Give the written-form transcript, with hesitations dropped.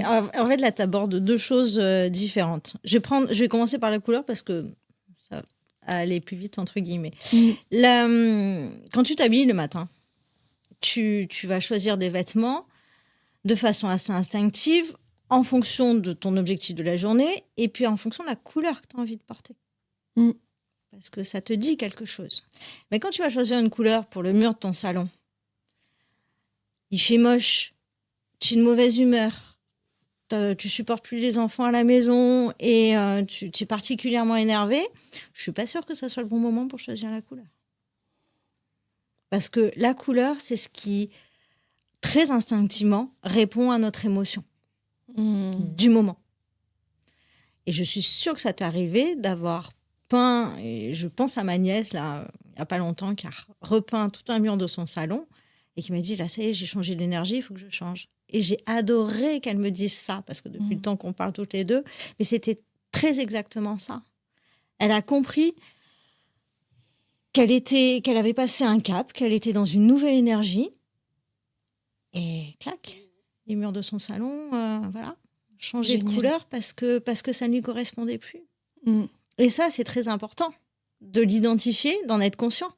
en fait, là, tu abordes deux choses différentes. Je vais commencer par la couleur parce que ça va aller plus vite, entre guillemets. Quand tu t'habilles le matin, tu vas choisir des vêtements de façon assez instinctive en fonction de ton objectif de la journée et puis en fonction de la couleur que tu as envie de porter. Parce que ça te dit quelque chose. Mais quand tu vas choisir une couleur pour le mur de ton salon, il fait moche, tu es de mauvaise humeur, tu supportes plus les enfants à la maison et tu es particulièrement énervé, je suis pas sûre que ça soit le bon moment pour choisir la couleur. Parce que la couleur, c'est ce qui, très instinctivement, répond à notre émotion du moment. Et je suis sûre que ça t'est arrivé d'avoir peint, et je pense à ma nièce, là, il n'y a pas longtemps, qui a repeint tout un mur de son salon et qui m'a dit, là, ça y est, j'ai changé d'énergie, il faut que je change. Et j'ai adoré qu'elle me dise ça, parce que depuis le temps qu'on parle toutes les deux, mais c'était très exactement ça. Elle a compris qu'elle avait passé un cap, qu'elle était dans une nouvelle énergie, et clac, les murs de son salon, voilà, changer de couleur parce que ça ne lui correspondait plus. Et ça, c'est très important de l'identifier, d'en être conscient.